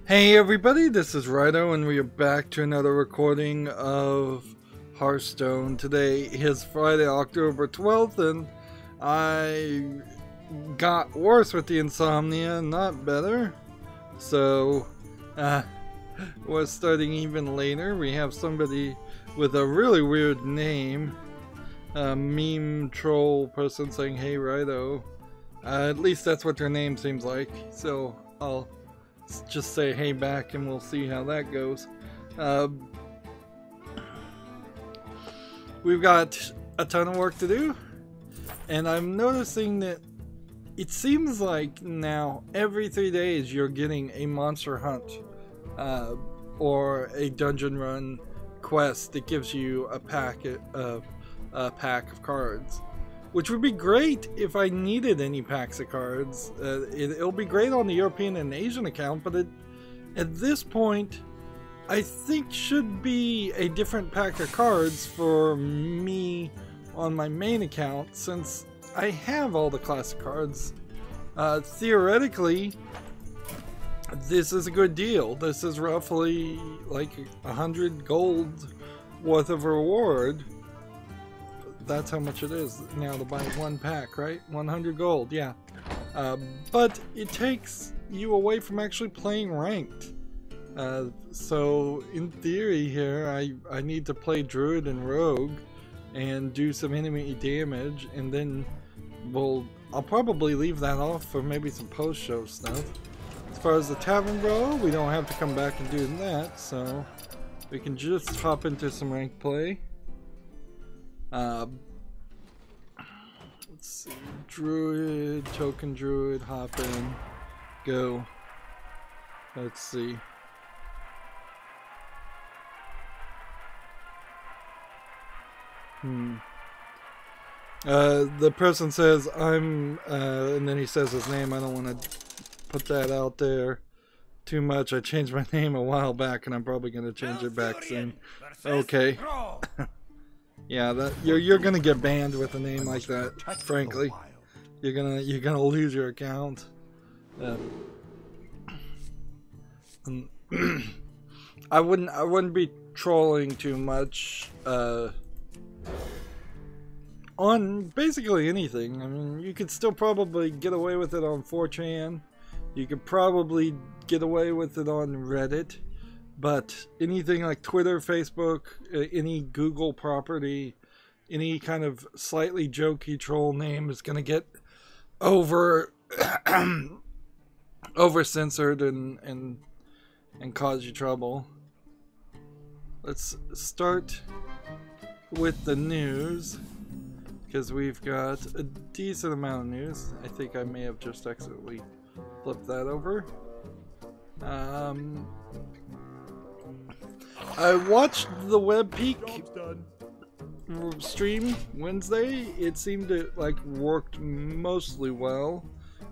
Hey everybody, this is Rydo and we are back to another recording of Hearthstone. Today is Friday, October 12th, and I got worse with the insomnia, not better. So, we're starting even later. We have somebody with a really weird name, a meme troll person saying, "Hey Rydo." At least that's what their name seems like, so I'll just say hey back and we'll see how that goes. We've got a ton of work to do, and I'm noticing that it seems like now every 3 days you're getting a monster hunt or a dungeon run quest that gives you a pack of cards, which would be great if I needed any packs of cards. It'll be great on the European and Asian account, but at this point, I think should be a different pack of cards for me on my main account, since I have all the classic cards. Theoretically, this is a good deal. This is roughly like 100 gold worth of reward. That's how much it is now to buy one pack, right? 100 gold, yeah. But it takes you away from actually playing ranked. So in theory here, I need to play Druid and Rogue and do some enemy damage, and then I'll probably leave that off for maybe some post-show stuff. As far as the tavern go, we don't have to come back and do that, so we can just hop into some ranked play. Let's see, Druid, token Druid, hop in, go. Let's see. The person says and then he says his name. I don't want to put that out there too much. I changed my name a while back and I'm probably going to change it back soon. Okay. Yeah, you're gonna get banned with a name like that. Frankly, you're gonna lose your account. I wouldn't be trolling too much on basically anything. I mean, you could still probably get away with it on 4chan. You could probably get away with it on Reddit. But anything like Twitter, Facebook, any Google property, any kind of slightly jokey troll name is going to get over censored and cause you trouble. Let's start with the news, because we've got a decent amount of news. I think I may have just accidentally flipped that over. I watched the Web Peak stream Wednesday. It seemed to worked mostly well.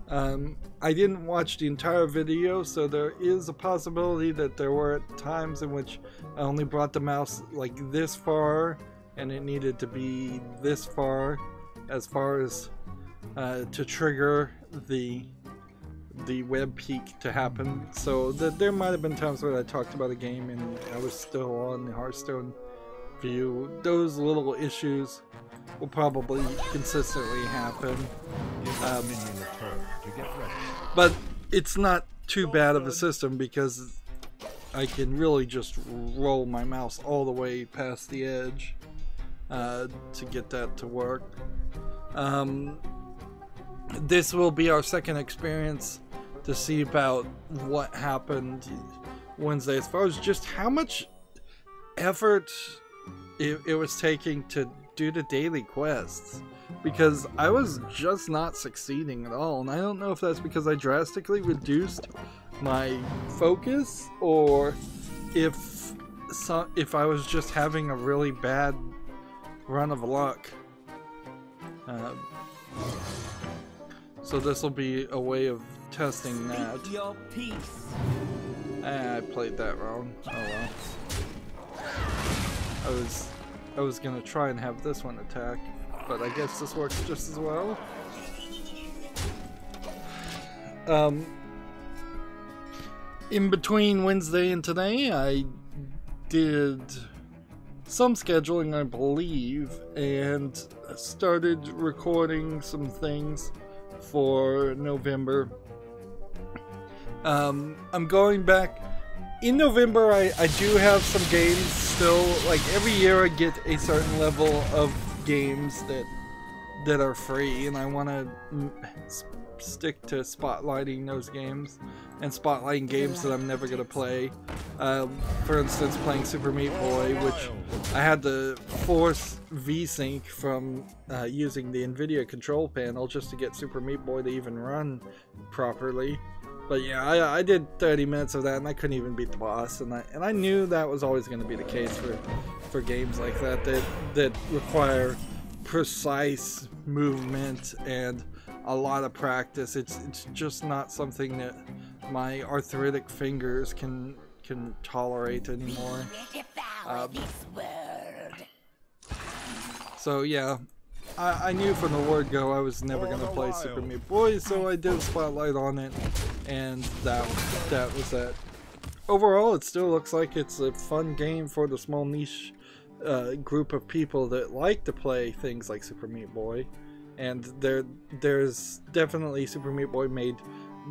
I didn't watch the entire video, so there is a possibility that there were times in which I only brought the mouse like this far and it needed to be this far as to trigger the web peak to happen. So there might have been times where I talked about a game and I was still on the Hearthstone view. Those little issues will probably consistently happen. But it's not too bad of a system, because I can really just roll my mouse all the way past the edge to get that to work. This will be our second experience to see about what happened Wednesday, as far as just how much effort it was taking to do the daily quests, because I was just not succeeding at all, and I don't know if that's because I drastically reduced my focus, or if I was just having a really bad run of luck. So this will be a way of testing that. I played that wrong. Oh well. I was gonna try and have this one attack, but I guess this works just as well. In between Wednesday and today, I did some scheduling, I believe, and started recording some things for November. I'm going back. In November, I do have some games still. Like, every year I get a certain level of games that are free, and I want to stick to spotlighting those games and spotlighting games that I'm never going to play. For instance, playing Super Meat Boy, which I had to force VSync from using the NVIDIA control panel just to get Super Meat Boy to even run properly. But yeah, I did 30 minutes of that, and I couldn't even beat the boss, and I knew that was always going to be the case for games like that require precise movement and a lot of practice. It's just not something that my arthritic fingers can tolerate anymore. So yeah, I knew from the word go I was never going to play Super Meat Boy, so I did a spotlight on it, and that was that. Overall, it still looks like it's a fun game for the small niche group of people that like to play things like Super Meat Boy, and there's definitely Super Meat Boy made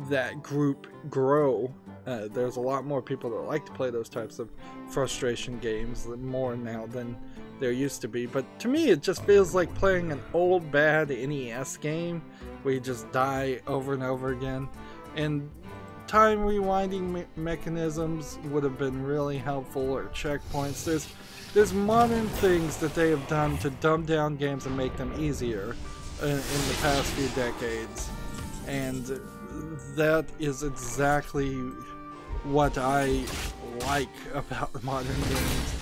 that group grow. There's a lot more people that like to play those types of frustration games, more now than there used to be. But to me, it just feels like playing an old bad NES game where you just die over and over again. And time rewinding mechanisms would have been really helpful, or checkpoints. There's modern things that they have done to dumb down games and make them easier in the past few decades, and that is exactly what I like about modern games.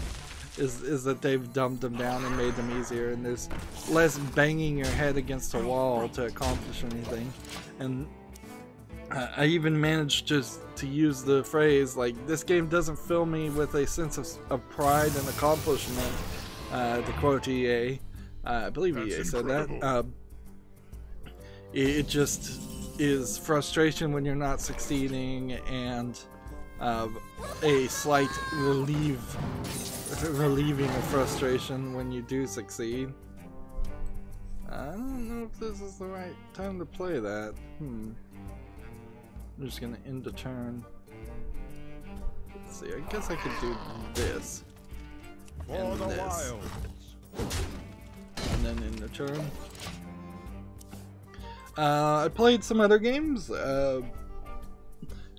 Is that they've dumbed them down and made them easier, and there's less banging your head against a wall to accomplish anything. And I even managed just to use the phrase, like, this game doesn't fill me with a sense of pride and accomplishment, to quote EA. I believe EA said that. It just is frustration when you're not succeeding, and a slight relieving of frustration when you do succeed. I don't know if this is the right time to play that. I'm just gonna end the turn. Let's see, I guess I could do this and this, and then end the turn. I played some other games.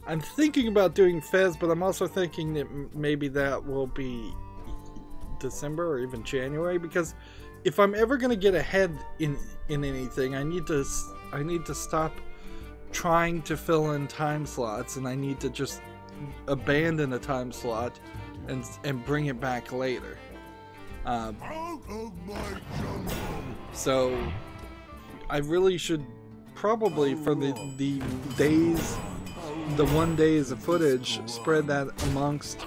I'm thinking about doing Fez, but I'm also thinking that maybe that will be December or even January, because if I'm ever going to get ahead in anything, I need to stop trying to fill in time slots, and I need to just abandon a time slot and bring it back later. So I really should probably, for the days, the 1 days of footage, spread that amongst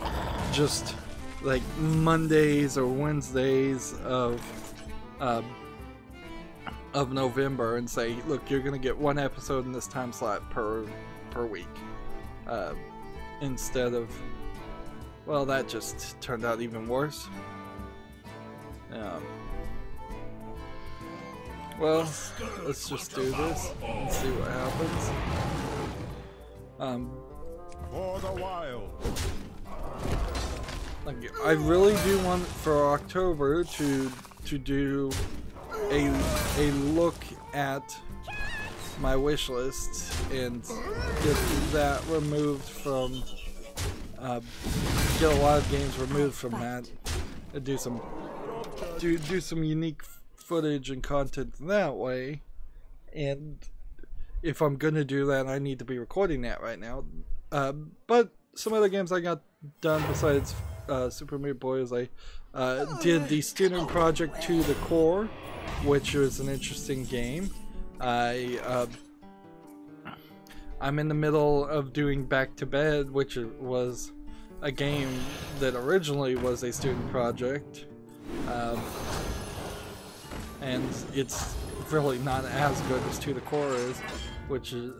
just like Mondays or Wednesdays of November, and say, look, you're gonna get one episode in this time slot per week, instead of, well, that just turned out even worse. Well, let's just do this and see what happens. For the wild. I really do want for October to do a look at my wish list and get that removed from, get a lot of games removed from that, and do some unique footage and content that way. And if I'm gonna do that, I need to be recording that right now. But some other games I got done besides Super Meat Boy is I did the student project To the Core, which was an interesting game. I'm in the middle of doing Back to Bed, which was a game that originally was a student project, and it's really not as good as To the Core is, which is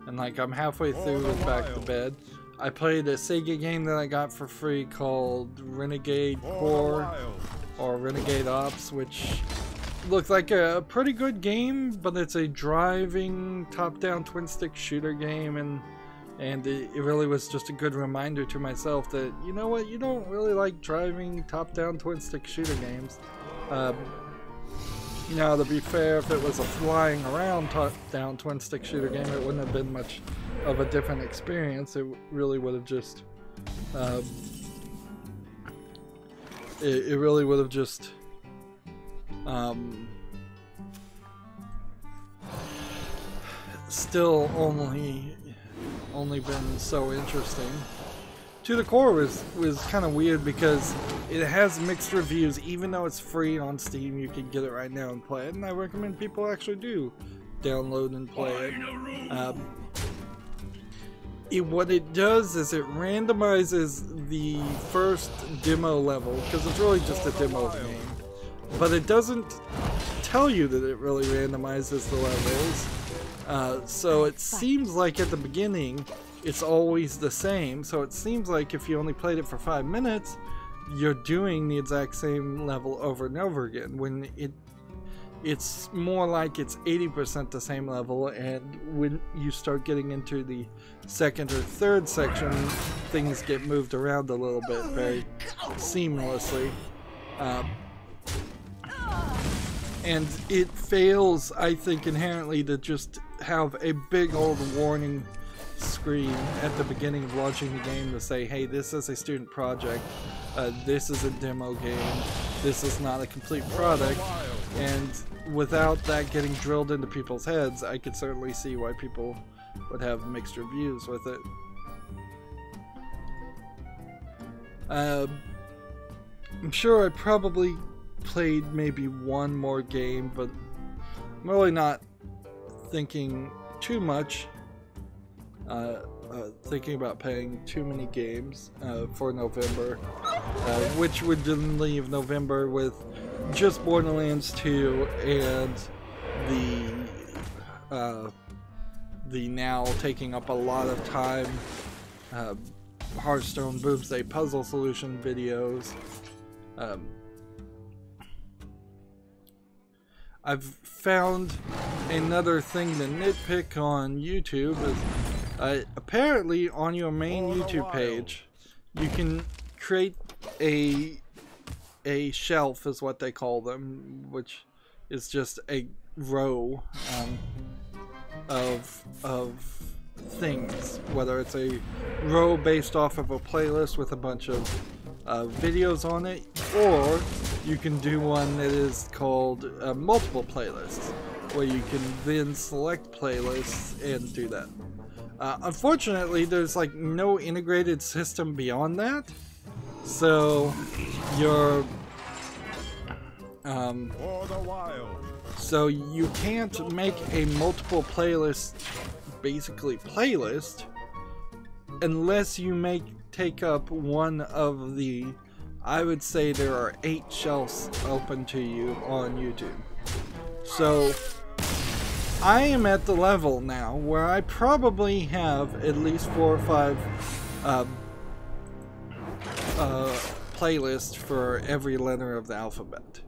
and like I'm halfway through with Back to Bed. I played a Sega game that I got for free called Renegade Core or Renegade Ops, which looked like a pretty good game, but it's a driving top-down twin-stick shooter game, and it really was just a good reminder to myself that, you know what, you don't really like driving top-down twin-stick shooter games. You know, to be fair, if it was a flying around top-down twin-stick shooter game, it wouldn't have been much of a different experience. It really would have just it really would have just still only been so interesting. To the Core was kind of weird because it has mixed reviews. Even though it's free on Steam, you can get it right now and play it, and I recommend people actually do download and play it. What it does is it randomizes the first demo level, because it's really just a demo of the game, but it doesn't tell you that it really randomizes the levels. So it seems like at the beginning it's always the same, so it seems like if you only played it for 5 minutes, you're doing the exact same level over and over again, when it's more like it's 80% the same level, and when you start getting into the second or third section, things get moved around a little bit very seamlessly. And it fails, I think, inherently to just have a big old warning screen at the beginning of launching the game to say, hey, this is a student project, this is a demo game, this is not a complete product. And without that getting drilled into people's heads, I could certainly see why people would have mixed reviews with it. I'm sure I probably played maybe one more game, but I'm really not thinking too much, thinking about playing too many games for November, which would then leave November with just Borderlands 2 and the now taking up a lot of time Hearthstone Boomsday puzzle solution videos. I've found another thing to nitpick on YouTube is apparently on your main YouTube page you can create a shelf, is what they call them, which is just a row of things, whether it's a row based off of a playlist with a bunch of videos on it, or you can do one that is called multiple playlists, where you can then select playlists and do that. Unfortunately, there's like no integrated system beyond that, so so you can't make a multiple playlist, basically playlist, unless you take up one of the, I would say there are 8 shelves open to you on YouTube. So I am at the level now where I probably have at least 4 or 5 playlists for every letter of the alphabet,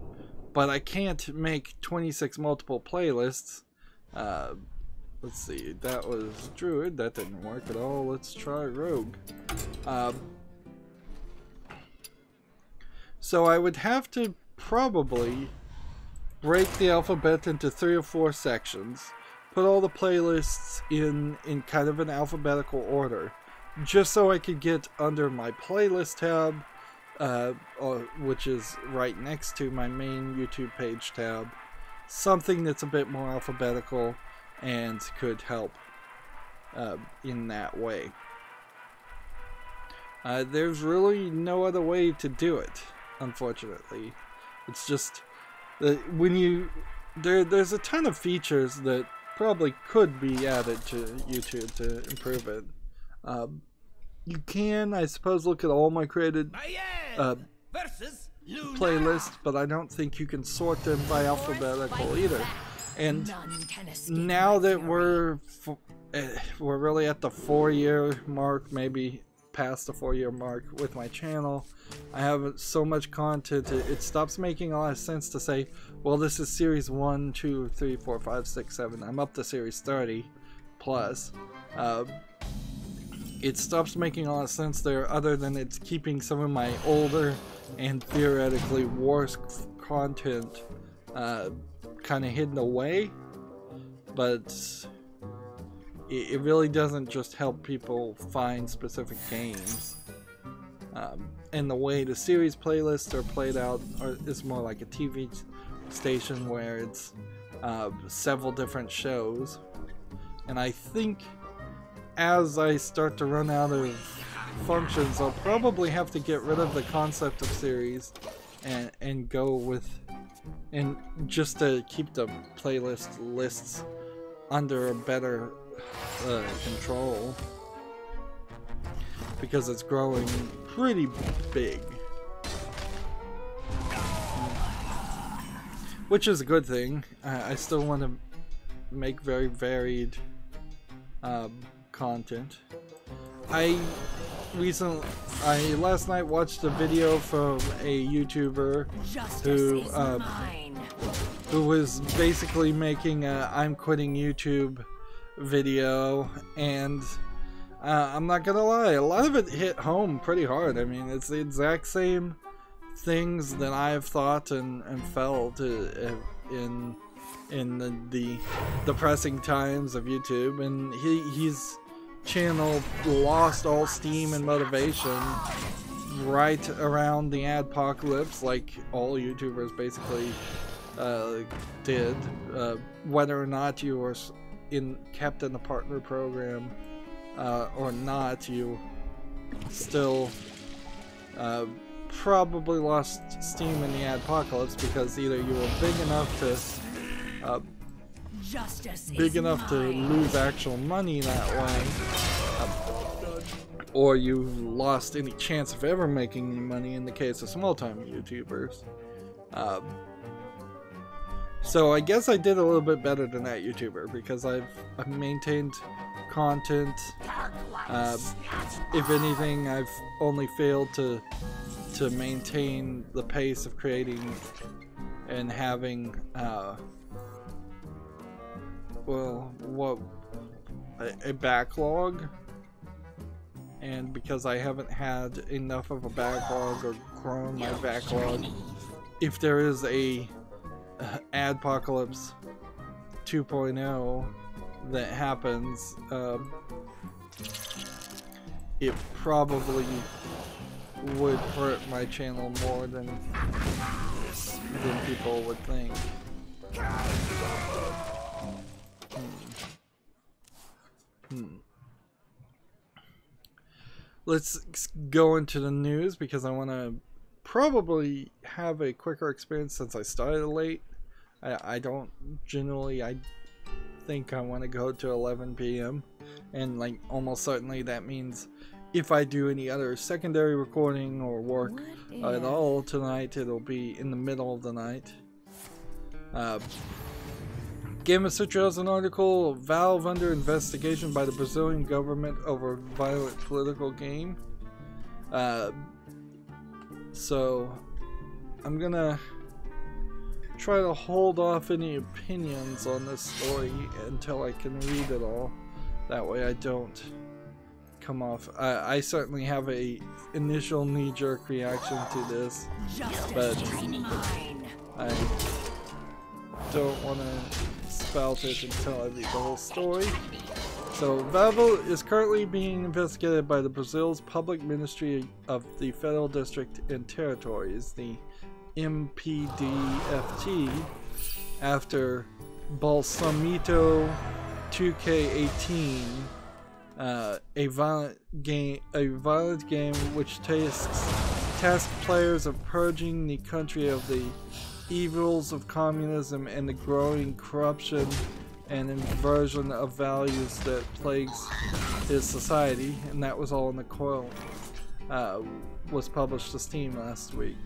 but I can't make 26 multiple playlists. Let's see, that was Druid, that didn't work at all. Let's try Rogue. So I would have to probably break the alphabet into 3 or 4 sections, put all the playlists in kind of an alphabetical order, just so I could get under my playlist tab, which is right next to my main YouTube page tab, something that's a bit more alphabetical and could help in that way. There's really no other way to do it, unfortunately. It's just that when there's a ton of features that probably could be added to YouTube to improve it. You can, I suppose, look at all my created playlists, but I don't think you can sort them by alphabetical either. And None can escape now my that fury. we're really at the 4-year mark, maybe past the 4-year mark with my channel, I have so much content, it stops making a lot of sense to say, well, this is series 1, 2, 3, 4, 5, 6, 7. I'm up to series 30 plus. It stops making a lot of sense there, other than it's keeping some of my older and theoretically worse content kind of hidden away. But it really doesn't just help people find specific games. And the way the series playlists are played out is more like a TV station where it's several different shows. And I think as I start to run out of functions, I'll probably have to get rid of the concept of series and go with, and just to keep the playlist lists under a better control, because it's growing pretty big, which is a good thing. I still want to make very varied content. Last night watched a video from a YouTuber who was basically making a "I'm quitting YouTube" video, and I'm not gonna lie, a lot of it hit home pretty hard. I mean, it's the exact same things that I've thought and felt in the depressing times of YouTube, and his channel lost all steam and motivation right around the adpocalypse, like all YouTubers basically did, whether or not you were kept in the partner program or not. You still probably lost steam in the adpocalypse, because either you were big enough to lose actual money that way, or you lost any chance of ever making any money in the case of small-time YouTubers. So I guess I did a little bit better than that YouTuber, because I've maintained content. If anything, I've only failed to maintain the pace of creating and having a backlog. And because I haven't had enough of a backlog or grown my backlog, if there is a Adpocalypse 2.0 that happens, it probably would hurt my channel more than people would think. Let's go into the news, because I want to probably have a quicker experience since I started late. I don't generally, I think I want to go to 11 p.m. and like almost certainly that means if I do any other secondary recording or work at all tonight, it'll be in the middle of the night. Game of Citra has an article, Valve under investigation by the Brazilian government over violent political game. So I'm gonna try to hold off any opinions on this story until I can read it all. That way I don't come off. I certainly have a initial knee-jerk reaction to this, but I don't want to spout it until I read the whole story. So, Valve is currently being investigated by the Brazil's Public Ministry of the Federal District and Territories, the MPDFT, after Balsamito 2K18, a violent game which tasks players of purging the country of the evils of communism and the growing corruption and inversion of values that plagues his society. And that was all in the quote. Was published to Steam last week.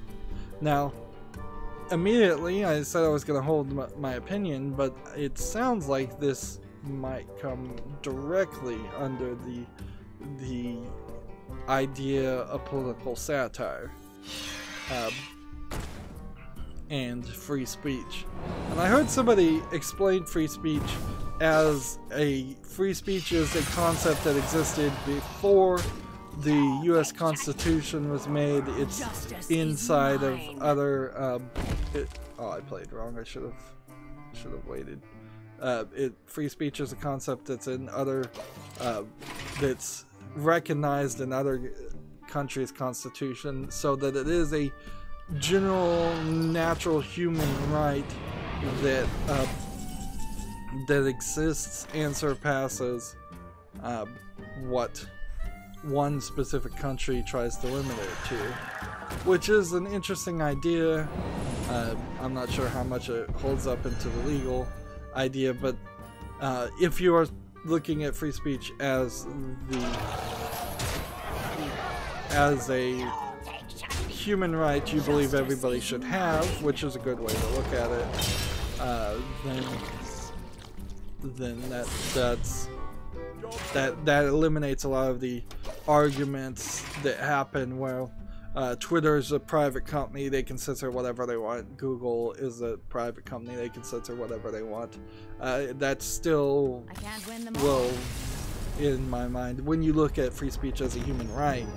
Now, immediately I said I was going to hold my opinion, but it sounds like this might come directly under the idea of political satire and free speech. And I heard somebody explain free speech as free speech is a concept that existed before the U.S. Constitution was made. It's inside of other. Oh, I played wrong. I should have waited. Free speech is a concept that's in other. That's recognized in other countries' constitution, so that it is a general, natural human right that that exists and surpasses what one specific country tries to limit it to, which is an interesting idea. I'm not sure how much it holds up into the legal idea, but if you are looking at free speech as a human right you believe everybody should have, which is a good way to look at it, then that eliminates a lot of the arguments that happen where Twitter is a private company, they can censor whatever they want. Google is a private company, they can censor whatever they want. That still will, in my mind, when you look at free speech as a human right,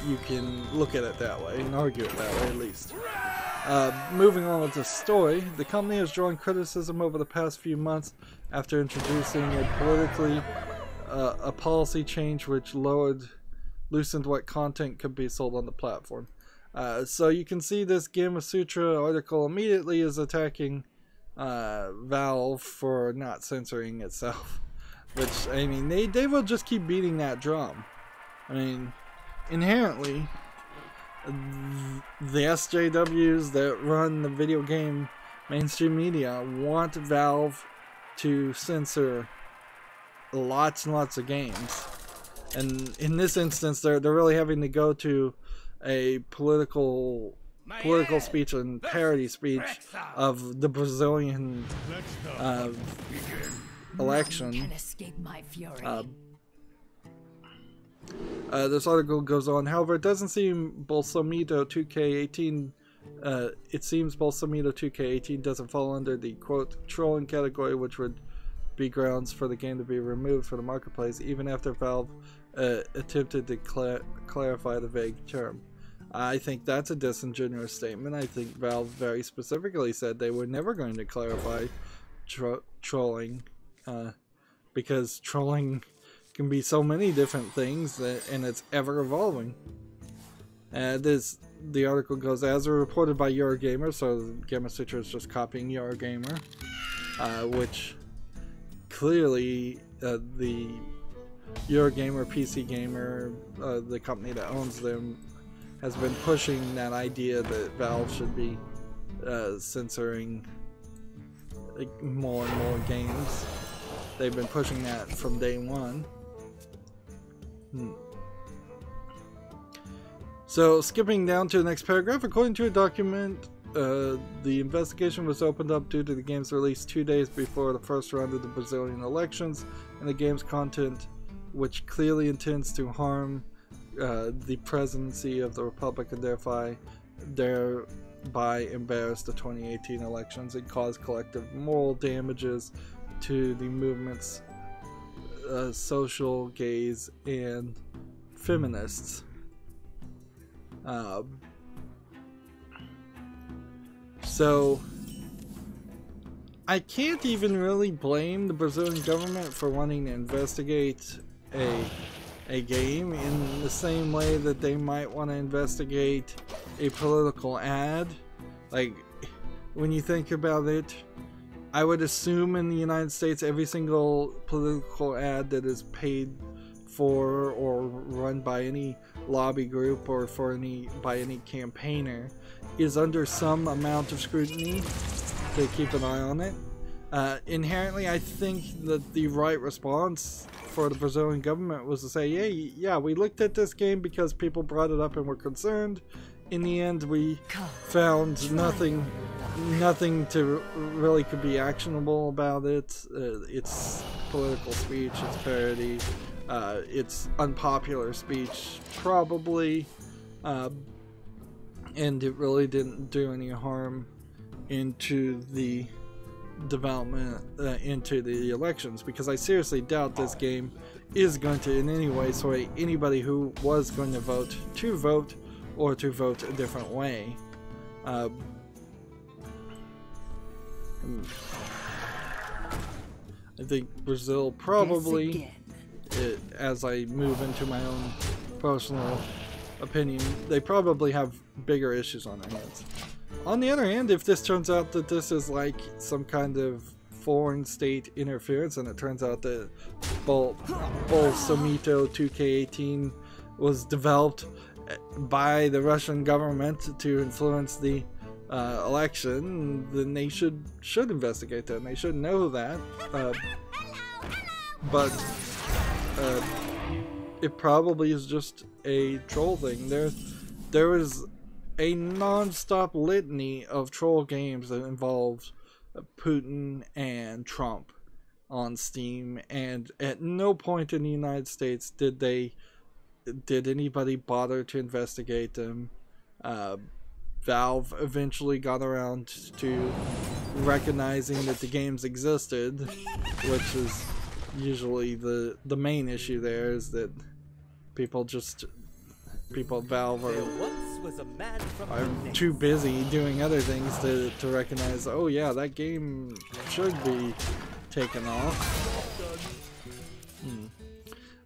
you can look at it that way and argue it that way at least. Moving on with the story, the company has drawn criticism over the past few months after introducing a policy change which loosened what content could be sold on the platform. So you can see this Gamma Sutra article immediately is attacking Valve for not censoring itself, which, I mean, they will just keep beating that drum. I mean, inherently, the SJWs that run the video game mainstream media want Valve to censor lots and lots of games, and in this instance they're really having to go to a political speech and parody speech of the Brazilian election. This article goes on, however, it doesn't seem Bolsomito 2K18 it seems Bolsomito 2K18 doesn't fall under the quote trolling category, which would be grounds for the game to be removed from the marketplace even after Valve attempted to clarify the vague term. I think that's a disingenuous statement. I think Valve very specifically said they were never going to clarify trolling, because trolling can be so many different things and it's ever evolving. The article goes, as reported by Eurogamer, so Gamma Sutra is just copying Eurogamer, which clearly the Eurogamer, PC Gamer, the company that owns them, has been pushing that idea that Valve should be censoring more and more games. They've been pushing that from day one. So, skipping down to the next paragraph, according to a document, the investigation was opened up due to the game's release 2 days before the first round of the Brazilian elections, and the game's content, which clearly intends to harm the presidency of the Republic and thereby embarrass the 2018 elections and cause collective moral damages to the movement's social gays and feminists. So I can't even really blame the Brazilian government for wanting to investigate a game in the same way that they might want to investigate a political ad. Like, when you think about it, I would assume in the United States every single political ad that is paid for or run by any lobby group or by any campaigner is under some amount of scrutiny to keep an eye on it. Inherently, I think that the right response for the Brazilian government was to say, yeah, we looked at this game because people brought it up and were concerned, in the end, we found nothing to really could be actionable about it. It's political speech, it's parody, it's unpopular speech, probably, and it really didn't do any harm into the development, into the elections, because I seriously doubt this game is going to in any way sway anybody who was going to vote, or to vote a different way. I think Brazil probably, as I move into my own personal opinion, they probably have bigger issues on their hands. On the other hand, if this turns out that this is like some kind of foreign state interference, and it turns out that Bolsomito 2K18 was developed by the Russian government to influence the election, then they should investigate that, and they should know that. But it probably is just a troll thing. There is a non-stop litany of troll games that involve Putin and Trump on Steam, and at no point in the United States did anybody bother to investigate them. Valve eventually got around to recognizing that the games existed, which is usually the main issue there, is that people at Valve are too busy doing other things to recognize, oh yeah, that game should be taken off.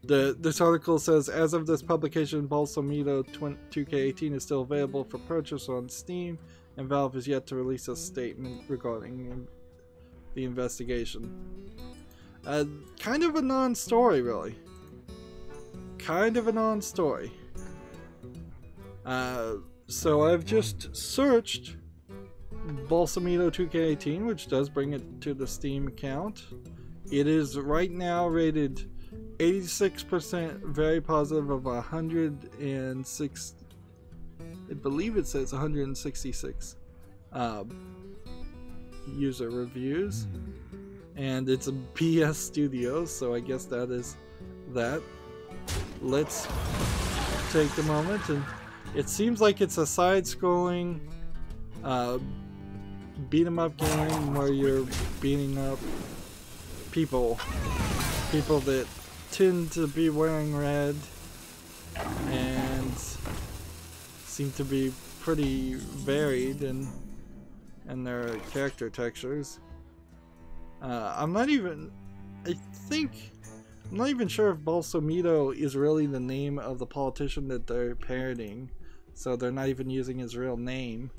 This article says, as of this publication, Bolsomito 2K18 is still available for purchase on Steam, and Valve is yet to release a statement regarding the investigation. Kind of a non-story, really. Kind of a non-story. So I've just searched Bolsomito 2K18, which does bring it to the Steam account. It is right now rated 86% very positive of 106, I believe it says 166 user reviews, and it's a BS studio, so I guess that is that. Let's take the moment, and it seems like it's a side-scrolling beat-em-up game where you're beating up people that tend to be wearing red and seem to be pretty varied in their character textures. I'm not even sure if Bolsomito is really the name of the politician that they're parodying, so they're not even using his real name,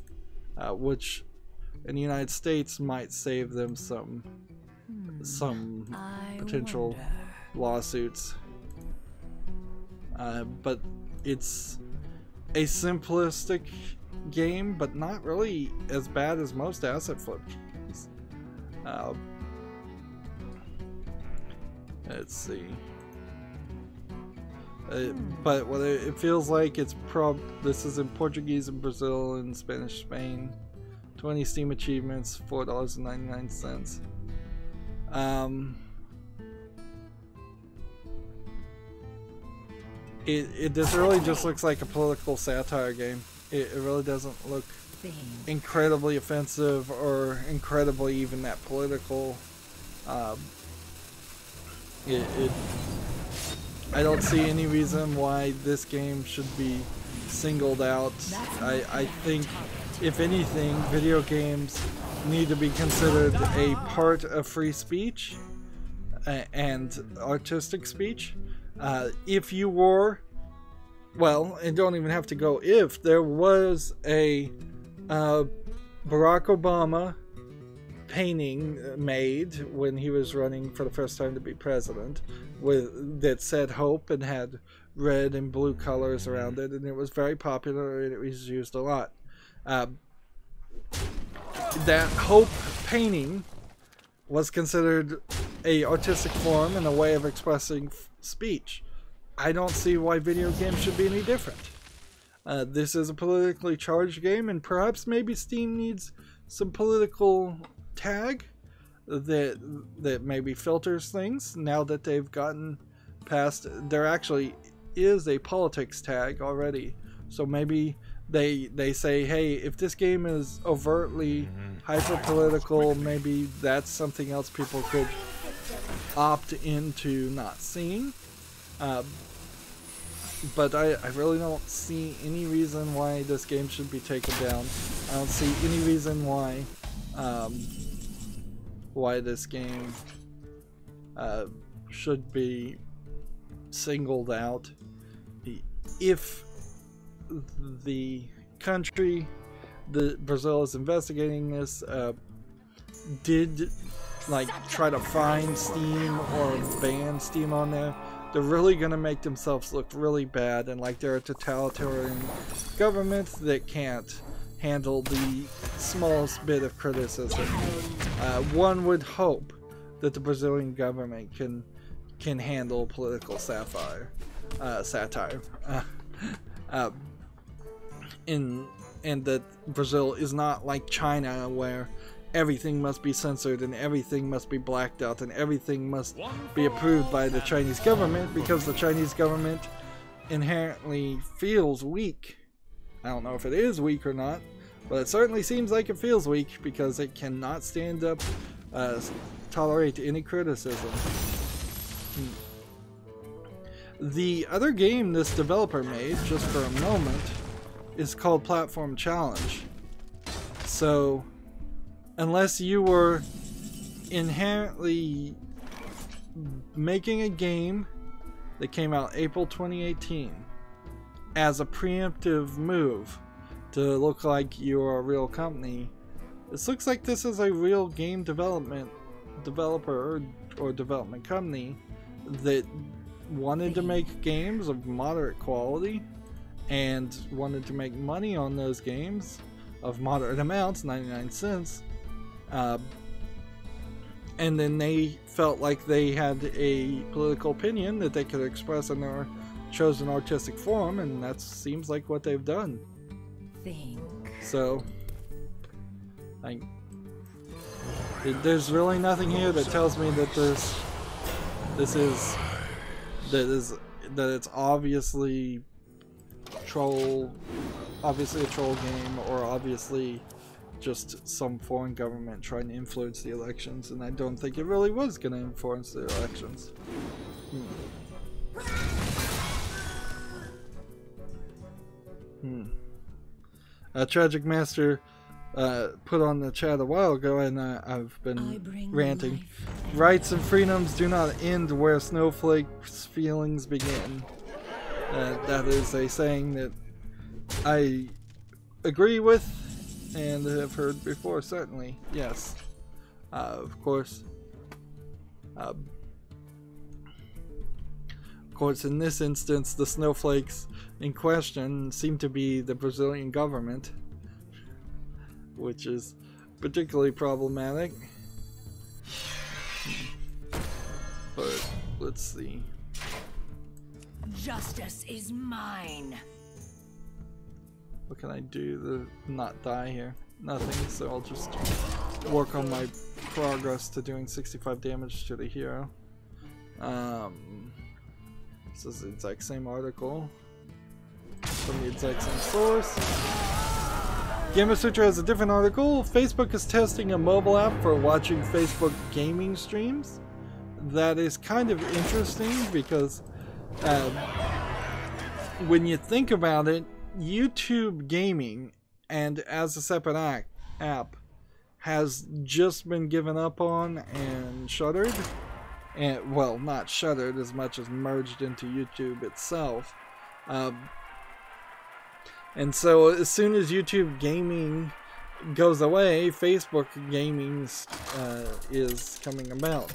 which in the United States might save them some potential lawsuits. But it's a simplistic game, but not really as bad as most asset flip games. Let's see. But what it feels like, this is in Portuguese in Brazil and Spanish Spain. 20 Steam achievements, $4.99. This really just looks like a political satire game. It really doesn't look incredibly offensive or incredibly even that political. I don't see any reason why this game should be singled out. I think, if anything, video games need to be considered a part of free speech and artistic speech. If you were, well, and don't even have to go if, there was a Barack Obama painting made when he was running for the first time to be president, that said hope and had red and blue colors around it, and it was very popular and it was used a lot. That hope painting was considered a artistic form and a way of expressing speech. I don't see why video games should be any different. This is a politically charged game, and perhaps maybe Steam needs some political tag that maybe filters things. Now that they've gotten past, there actually is a politics tag already, so maybe they say, hey, if this game is overtly hyper political, maybe that's something else people could opt into not seeing. But I really don't see any reason why this game should be taken down. I don't see any reason why this game should be singled out. If the country that Brazil is investigating this did like try to find Steam or ban Steam on there, they're really going to make themselves look really bad and like they're a totalitarian government that can't handle the smallest bit of criticism. One would hope that the Brazilian government can handle political satire. And that Brazil is not like China, where everything must be censored and everything must be blacked out and everything must be approved by the Chinese government, because the Chinese government inherently feels weak. I don't know if it is weak or not, but it certainly seems like it feels weak because it cannot stand up, tolerate any criticism. The other game this developer made, just for a moment, is called Platform Challenge. So unless you were inherently making a game that came out April 2018 as a preemptive move to look like you're a real company, this looks like this is a real game developer or development company that wanted to make games of moderate quality and wanted to make money on those games of moderate amounts, 99 cents. And then they felt like they had a political opinion that they could express in their chosen artistic form, and that seems like what they've done. So, there's really nothing here that tells me that it's obviously a troll game, or obviously just some foreign government trying to influence the elections, and I don't think it really was going to influence the elections. Tragic Master put on the chat a while ago, and I've been ranting. Rights and freedoms do not end where snowflakes' feelings begin. That is a saying that I agree with and have heard before, certainly. Yes. Of course, in this instance, the snowflakes in question seem to be the Brazilian government, which is particularly problematic. But let's see. Justice is mine. What can I do to not die here? Nothing, so I'll just work on my progress to doing 65 damage to the hero. This is the exact same article from the exact same source. Gamasutra has a different article. Facebook is testing a mobile app for watching Facebook gaming streams. That is kind of interesting because when you think about it, YouTube gaming, and as a separate app, has just been given up on and shuttered. And, well, not shuttered as much as merged into YouTube itself. And so as soon as YouTube gaming goes away, Facebook gaming is coming about.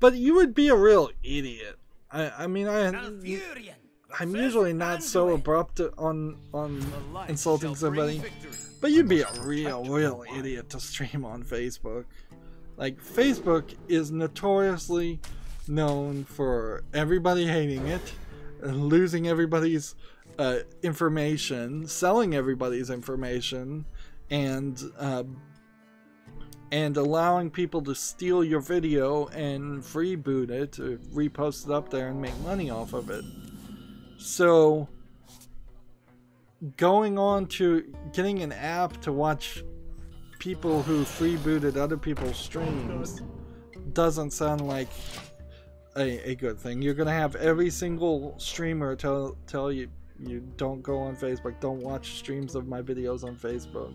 But you would be a real idiot. I mean, I'm usually not so abrupt on insulting somebody, but you'd be a real idiot to stream on Facebook. Like, Facebook is notoriously known for everybody hating it, losing everybody's information, selling everybody's information, and allowing people to steal your video and freeboot it, or repost it up there and make money off of it. So going on to getting an app to watch people who freebooted other people's streams doesn't sound like a good thing. You're gonna have every single streamer tell you don't go on Facebook, don't watch streams of my videos on Facebook.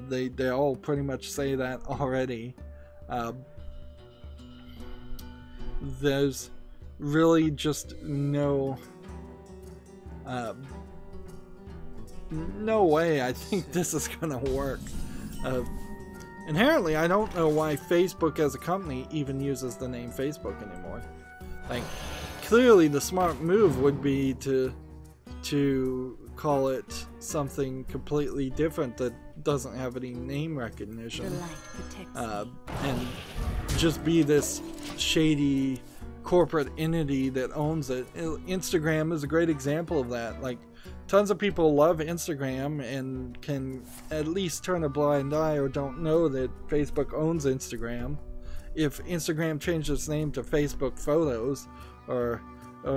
They all pretty much say that already. There's really just no way I think this is gonna work. Inherently, I don't know why Facebook as a company even uses the name Facebook anymore. Like, clearly the smart move would be to call it something completely different that doesn't have any name recognition, and just be this shady corporate entity that owns it. Instagram is a great example of that. Like, tons of people love Instagram and can at least turn a blind eye or don't know that Facebook owns Instagram. If Instagram changed its name to Facebook Photos or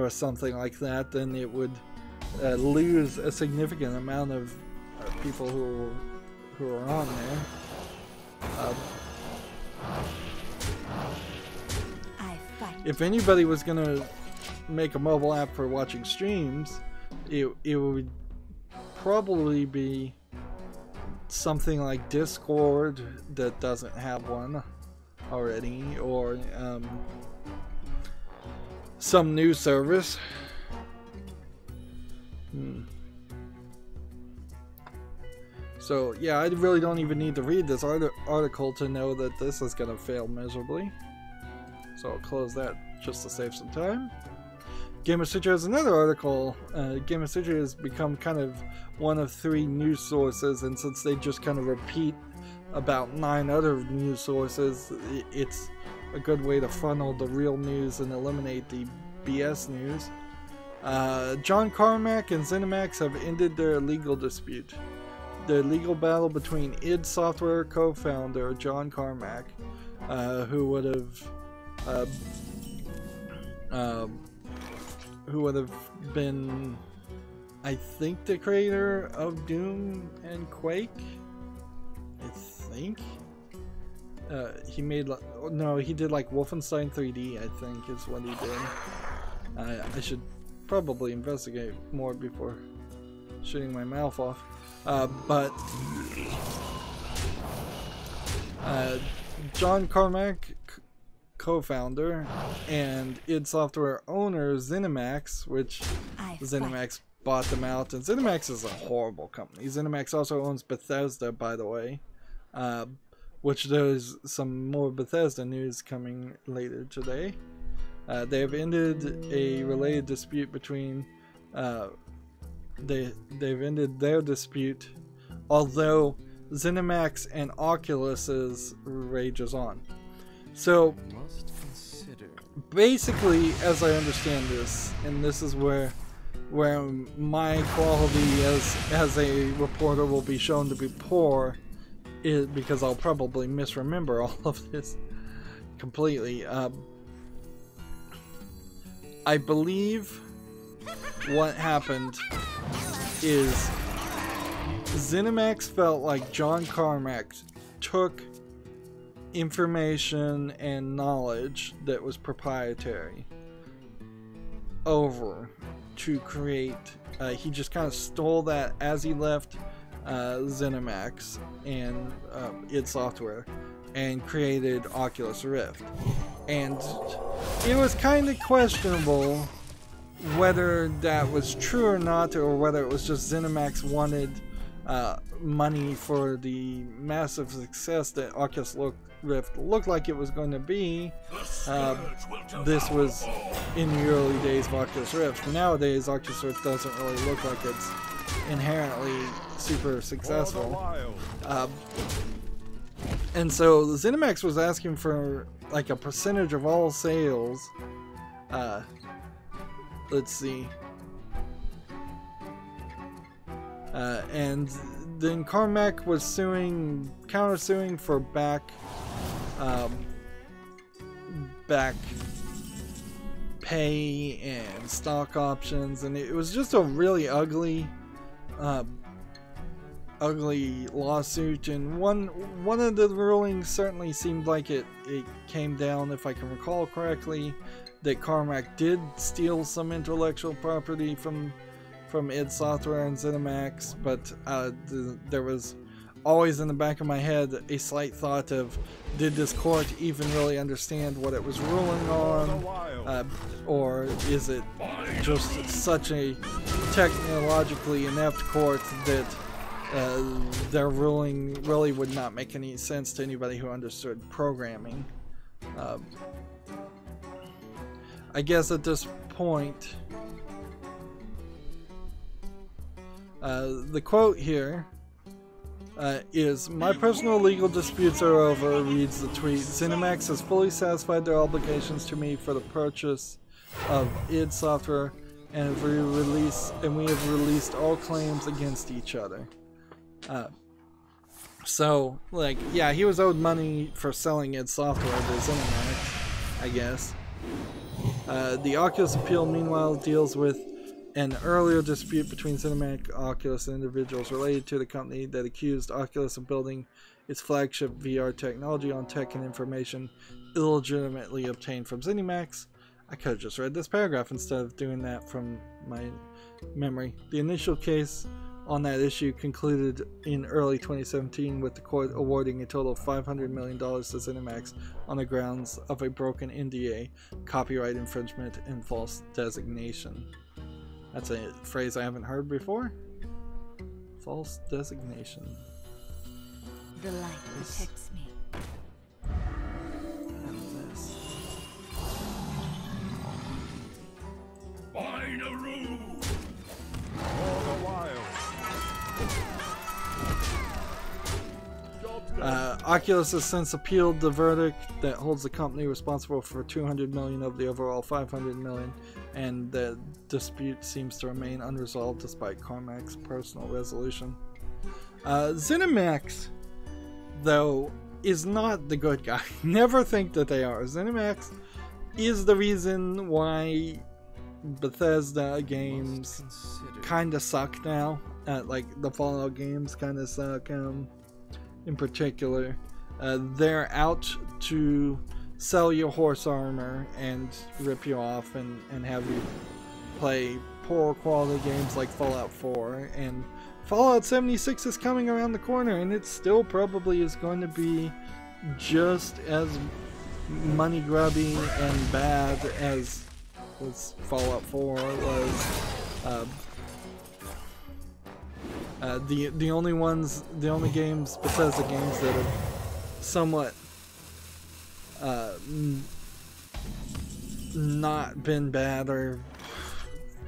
something like that, then it would lose a significant amount of people who are on there. If anybody was gonna make a mobile app for watching streams, it would probably be something like Discord that doesn't have one already, or some new service. So yeah, I really don't even need to read this article to know that this is going to fail miserably. So I'll close that just to save some time. Gamer Sutra has another article. Gamer Sutra has become kind of one of 3 news sources, and since they just kind of repeat about 9 other news sources, it's a good way to funnel the real news and eliminate the BS news. John Carmack and ZeniMax have ended their legal dispute. The legal battle between id Software co-founder John Carmack, who would have been, I think, the creator of Doom and Quake. I think he made he did like Wolfenstein 3D, I think is what he did. I should probably investigate more before shooting my mouth off. But John Carmack, co-founder, and id Software owner ZeniMax, which ZeniMax bought them out, and ZeniMax is a horrible company. ZeniMax also owns Bethesda, by the way, which there's some more Bethesda news coming later today. They have ended a related dispute between they've ended their dispute, although ZeniMax and Oculus's rages on. So basically, as I understand this, and this is where my quality as a reporter will be shown to be poor, is because I'll probably misremember all of this completely. I believe what happened is ZeniMax felt like John Carmack took information and knowledge that was proprietary over to create, he just kind of stole that as he left ZeniMax and id Software and created Oculus Rift. And it was kind of questionable whether that was true or not, or whether it was just ZeniMax wanted money for the massive success that Oculus Rift looked like it was going to be. This was in the early days of Oculus Rift. Nowadays, Oculus Rift doesn't really look like it's inherently super successful. And so ZeniMax was asking for like a percentage of all sales, let's see. And then Carmack was countersuing for back pay and stock options, and it was just a really ugly lawsuit. And one of the rulings certainly seemed like it came down, if I can recall correctly, that Carmack did steal some intellectual property from id Software and ZeniMax, but there was always in the back of my head a slight thought of, did this court even really understand what it was ruling on, or is it just such a technologically inept court that their ruling really would not make any sense to anybody who understood programming. I guess at this point, the quote here is, "My personal legal disputes are over," reads the tweet. "ZeniMax has fully satisfied their obligations to me for the purchase of id Software, and we have released all claims against each other." So, like, yeah, he was owed money for selling id Software to ZeniMax, I guess. The Oculus appeal, meanwhile, deals with an earlier dispute between ZeniMax, Oculus, and individuals related to the company that accused Oculus of building its flagship VR technology on tech and information illegitimately obtained from ZeniMax. I could have just read this paragraph instead of doing that from my memory. The initial case on that issue concluded in early 2017 with the court awarding a total of $500 million to ZeniMax on the grounds of a broken NDA, copyright infringement, and false designation. That's a phrase I haven't heard before. False designation. The light protects me. And this. Binaroo! For the wild. Oculus has since appealed the verdict that holds the company responsible for $200 million of the overall $500 million, and the dispute seems to remain unresolved despite Carmack's personal resolution. ZeniMax, though, is not the good guy. Never think that they are. ZeniMax is the reason why Bethesda games kind of suck now. Like the Fallout games kind of suck. In particular, they're out to sell you horse armor and rip you off and have you play poor quality games like Fallout 4, and Fallout 76 is coming around the corner, and it still probably is going to be just as money grubby and bad as Fallout 4 was. The only games, Bethesda games that have somewhat not been bad are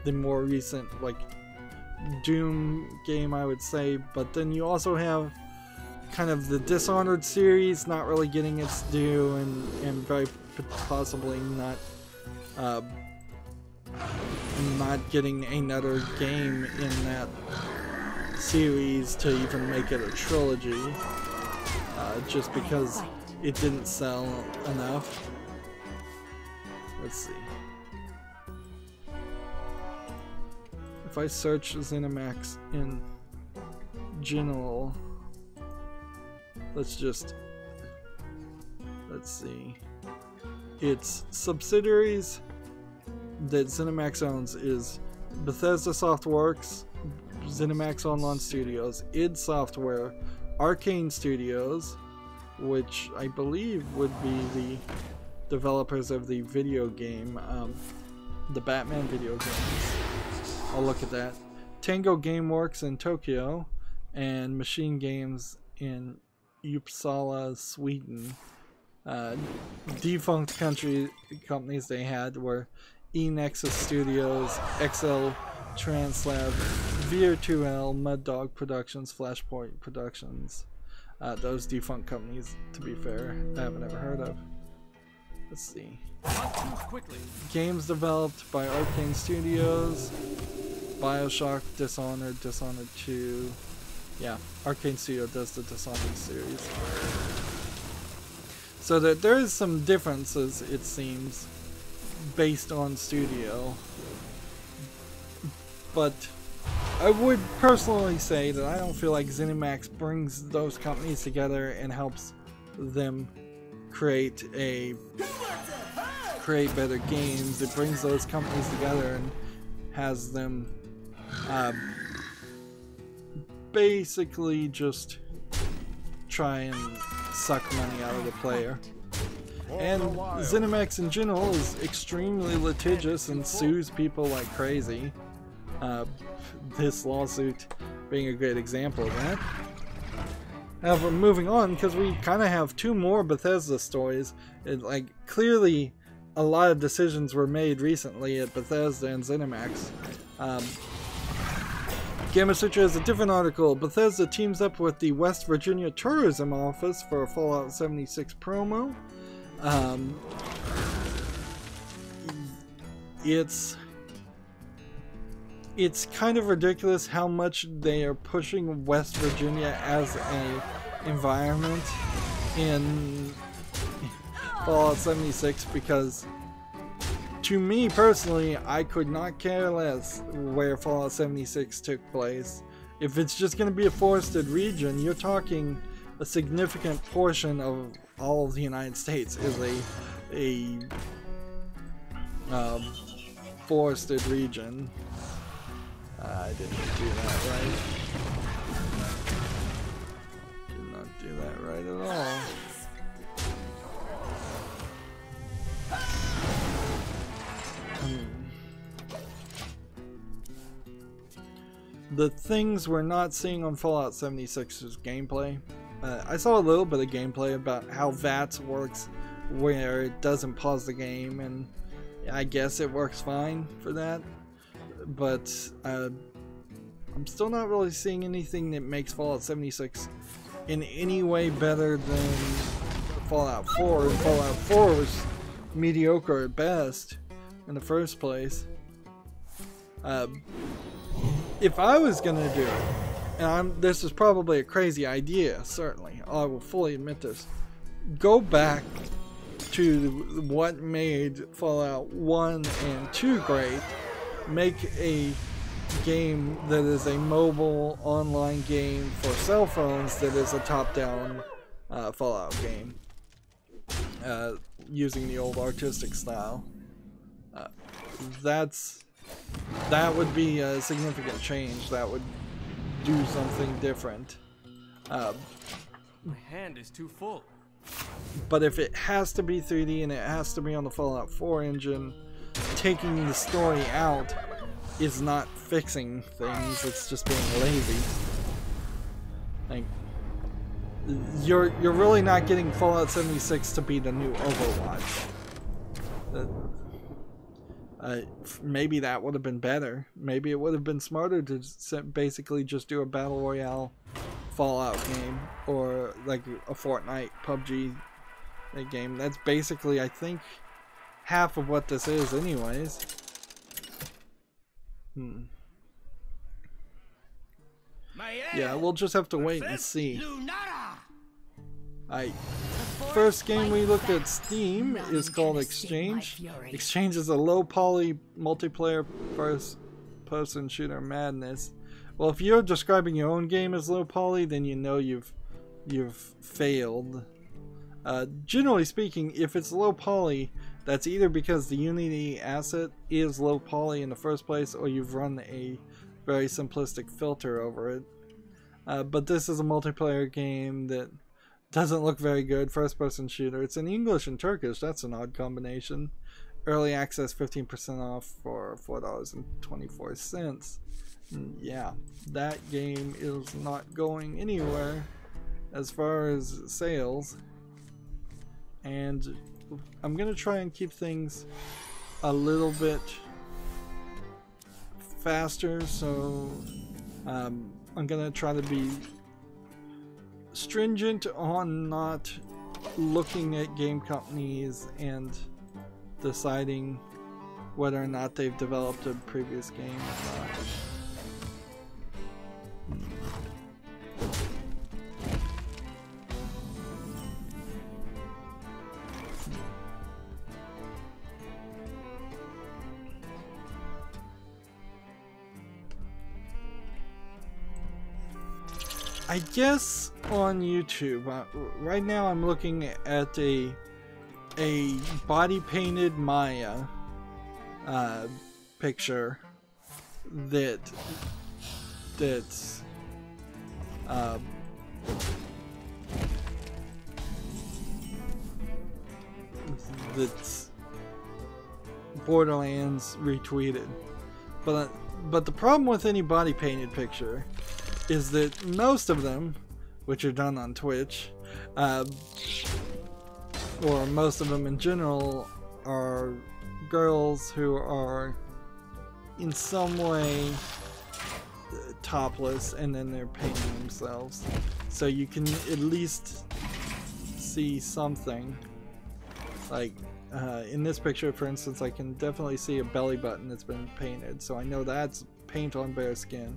the more recent, like, Doom game, I would say. But then you also have kind of the Dishonored series not really getting its due, and very possibly not getting another game in that series to even make it a trilogy, just because it didn't sell enough. Let's see. If I search ZeniMax in general, let's see. Its subsidiaries that ZeniMax owns is Bethesda Softworks, ZeniMax Online Studios, id Software, Arcane Studios, which I believe would be the developers of the video game, the Batman video games. I'll look at that. Tango Gameworks in Tokyo, and Machine Games in Uppsala, Sweden. Defunct companies they had were eNexus Studios, XL Translab, VR2L, Mud Dog Productions, Flashpoint Productions. Those defunct companies, to be fair, I haven't ever heard of. let's see. Not choose quickly. Games developed by Arcane Studios, BioShock, Dishonored, Dishonored 2. Yeah, Arcane Studio does the Dishonored series. So that there is some differences, it seems, based on studio. But I would personally say that I don't feel like ZeniMax brings those companies together and helps them create better games. It brings those companies together and has them basically just try and suck money out of the player. And ZeniMax in general is extremely litigious and sues people like crazy. This lawsuit being a great example of that. However, moving on, because we kind of have two more Bethesda stories. Like, clearly a lot of decisions were made recently at Bethesda and ZeniMax. Gamasutra has a different article. Bethesda teams up with the West Virginia Tourism Office for a Fallout 76 promo. It's kind of ridiculous how much they are pushing West Virginia as a environment in Fallout 76, because to me personally, I could not care less where Fallout 76 took place. If it's just going to be a forested region, you're talking a significant portion of all of the United States is a forested region. I didn't do that right. Did not do that right at all. The things we're not seeing on Fallout 76's gameplay. I saw a little bit of gameplay about how VATS works, where it doesn't pause the game, and I guess it works fine for that. But I'm still not really seeing anything that makes Fallout 76 in any way better than Fallout 4. Fallout 4 was mediocre at best in the first place. If I was gonna do it, and this is probably a crazy idea, certainly, I will fully admit this, go back to what made Fallout 1 and 2 great, make a game that is a mobile online game for cell phones that is a top-down Fallout game, using the old artistic style. That would be a significant change. That would do something different. My hand is too full. But if it has to be 3D and it has to be on the Fallout 4 engine, taking the story out is not fixing things, it's just being lazy. Like, you're really not getting Fallout 76 to be the new Overwatch. Maybe that would have been better. Maybe it would have been smarter to basically just do a Battle Royale Fallout game, or like a Fortnite, PUBG game. That's basically, I think, half of what this is anyways. Yeah, we'll just have to wait and see. First game we looked at Steam is called Exchange. Exchange is a low poly multiplayer first person shooter madness. Well, if you're describing your own game as low poly, then you know you've failed. Generally speaking, if it's low poly, that's either because the Unity asset is low poly in the first place, or you've run a very simplistic filter over it. But this is a multiplayer game that doesn't look very good. First person shooter. It's in English and Turkish. That's an odd combination. Early access 15% off for $4.24. Yeah, that game is not going anywhere as far as sales. And I'm gonna try and keep things a little bit faster, so I'm gonna try to be stringent on not looking at game companies and deciding whether or not they've developed a previous game or not. I guess on YouTube, right now I'm looking at a body painted Maya picture that's Borderlands retweeted, but the problem with any body painted picture is that most of them, which are done on Twitch, or most of them in general, are girls who are in some way topless and then they're painting themselves. So you can at least see something. Like in this picture, for instance, I can definitely see a belly button that's been painted, so I know that's paint on bare skin.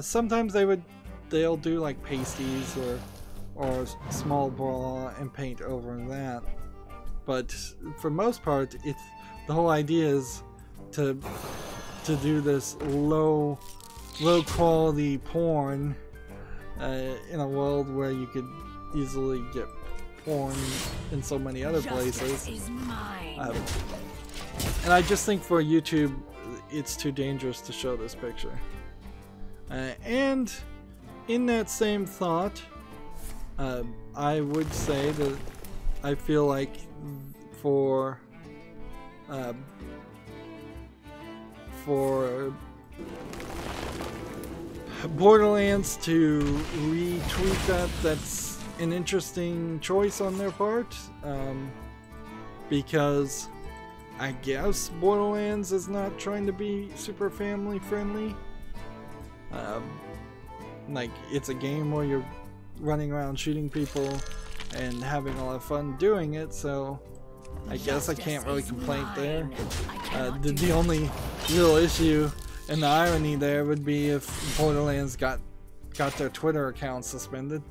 Sometimes they'll do like pasties or small bra and paint over that, but for most part, it's the whole idea is to do this low quality porn in a world where you could easily get porn in so many other places. And I just think for YouTube, it's too dangerous to show this picture. And in that same thought, I would say that I feel like for Borderlands to retweet that's an interesting choice on their part, because I guess Borderlands is not trying to be super family friendly. Like, it's a game where you're running around shooting people and having a lot of fun doing it, so I guess I can't really complain there. The only real issue and the irony there would be if Borderlands got their Twitter account suspended.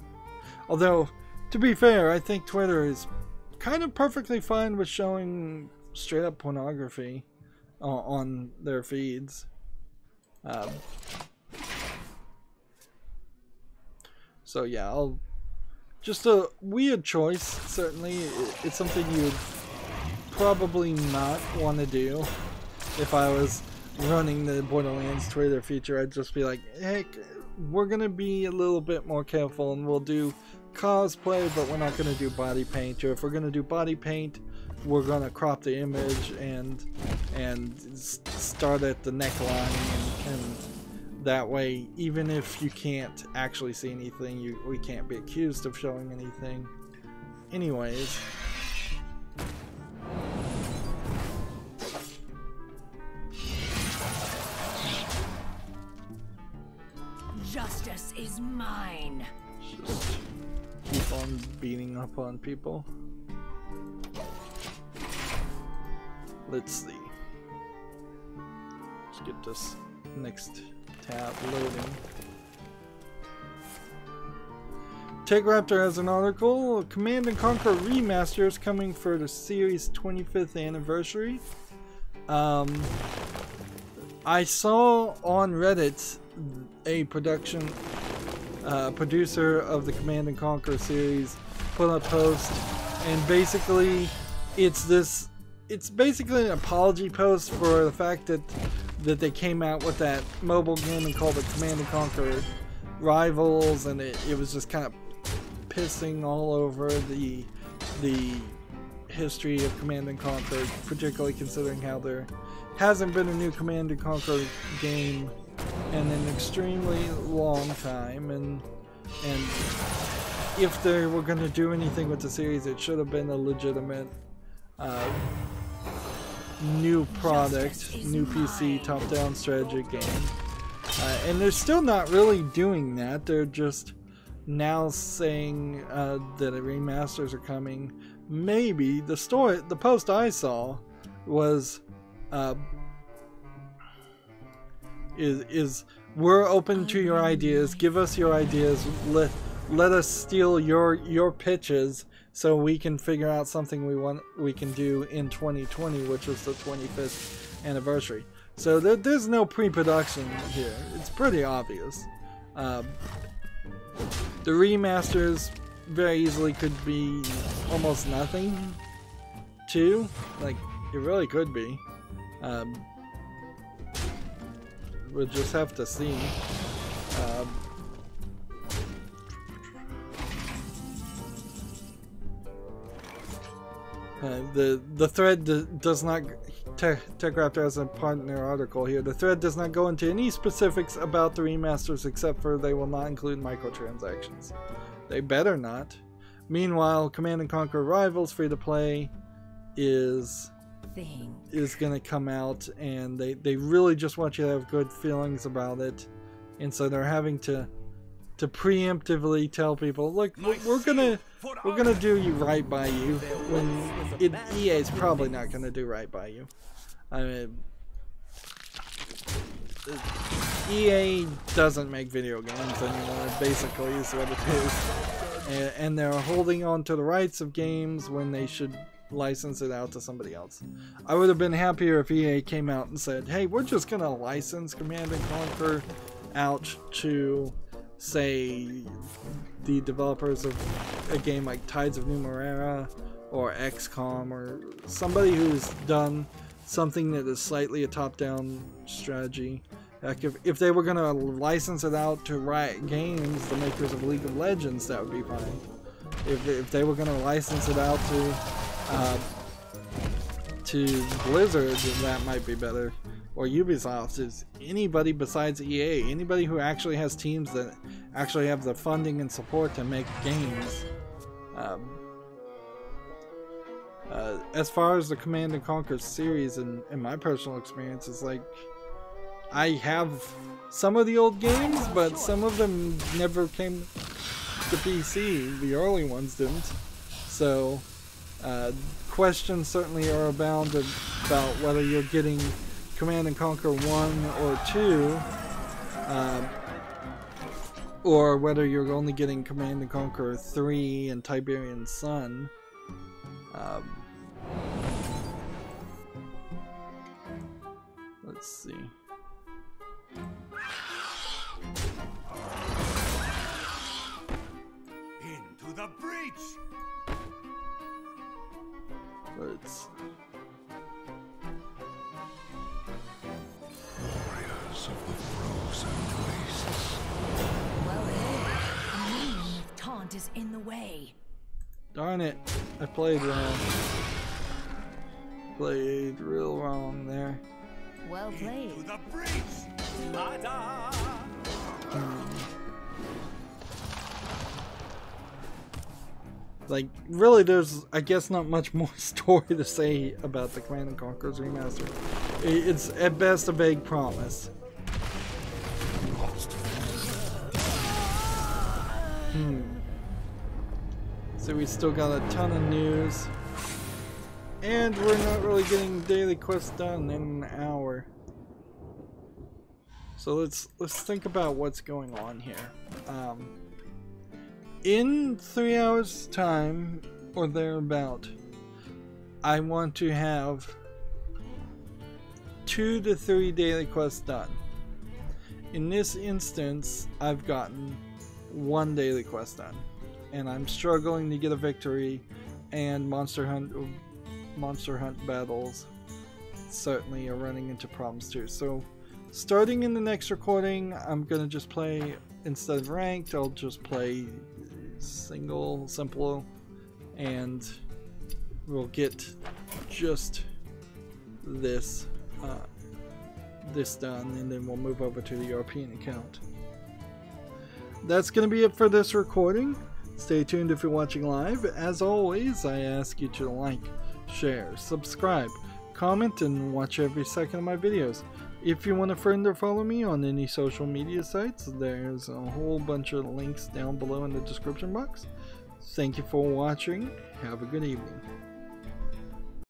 Although, to be fair, I think Twitter is kind of perfectly fine with showing straight up pornography on their feeds. So yeah, just a weird choice, certainly. It's something you would probably not want to do. If I was running the Borderlands Twitter feature, I'd just be like, heck, we're going to be a little bit more careful and we'll do cosplay, but we're not going to do body paint. Or if we're going to do body paint, we're going to crop the image and start at the neckline, and that way, even if you can't actually see anything, we can't be accused of showing anything. Anyways. Justice is mine. Just keep on beating up on people. Let's see. Let's get this next tab loading. TechRaptor has an article. Command & Conquer Remaster is coming for the series' 25th anniversary. I saw on Reddit a producer of the Command & Conquer series put a post, and basically it's basically an apology post for the fact that they came out with that mobile game called the Command & Conquer Rivals, and it was just kind of pissing all over the history of Command & Conquer, particularly considering how there hasn't been a new Command & Conquer game in an extremely long time, and if they were going to do anything with the series, it should have been a legitimate new product, new PC top-down strategy game. And they're still not really doing that. They're just now saying that remasters are coming. Maybe the post I saw was is we're open to your ideas. Give us your ideas. Let us steal your pitches so we can figure out something we can do in 2020, which is the 25th anniversary. So there's no pre-production here. It's pretty obvious. The remasters very easily could be almost nothing too. Like, it really could be. We'll just have to see. The thread does not, TechRaptor has a part in their article here, the thread does not go into any specifics about the remasters except for they will not include microtransactions. They better not. Meanwhile, Command & Conquer Rivals free-to-play is going to come out, and they really just want you to have good feelings about it, and so they're having to preemptively tell people, look, we're gonna do you right by you, when EA is probably not gonna do right by you. I mean, EA doesn't make video games anymore, basically, is what it is. And they're holding on to the rights of games when they should license it out to somebody else. I would have been happier if EA came out and said, hey, we're just gonna license Command & Conquer out to, say, the developers of a game like Tides of Numenera or XCOM, or somebody who's done something that is slightly a top-down strategy. Like if they were going to license it out to Riot Games, the makers of League of Legends, that would be fine. If they were going to license it out to Blizzard, that might be better. Or Ubisoft. Is anybody besides EA, anybody who actually has teams that actually have the funding and support to make games. As far as the Command & Conquer series, in my personal experience, is like, I have some of the old games, but some of them never came to PC. The early ones didn't. So questions certainly are abound about whether you're getting Command & Conquer 1 or 2, or whether you're only getting Command & Conquer 3 and Tiberian Sun. Let's see. Into the breach. Let's. Warriors of the frozen wastes. Well, a meaning of taunt is in the way. Darn it! I played wrong. Played real wrong there. Well played. Into the breach. Ta-da! Like, really, there's, I guess, not much more story to say about the Command & Conquer's remaster. It's, at best, a vague promise. So we still got a ton of news. And we're not really getting daily quests done in an hour. So let's think about what's going on here. In 3 hours time, or thereabout, I want to have 2 to 3 daily quests done. In this instance, I've gotten 1 daily quest done, and I'm struggling to get a victory, and Monster Hunt battles certainly are running into problems too. So starting in the next recording, I'm gonna just play, instead of ranked, I'll just play simple, and we'll get just this done, and then we'll move over to the European account. That's gonna be it for this recording. Stay tuned if you're watching live. As always, I ask you to like, share, subscribe, comment, and watch every second of my videos. If you want to friend or follow me on any social media sites, there's a whole bunch of links down below in the description box. Thank you for watching. Have a good evening.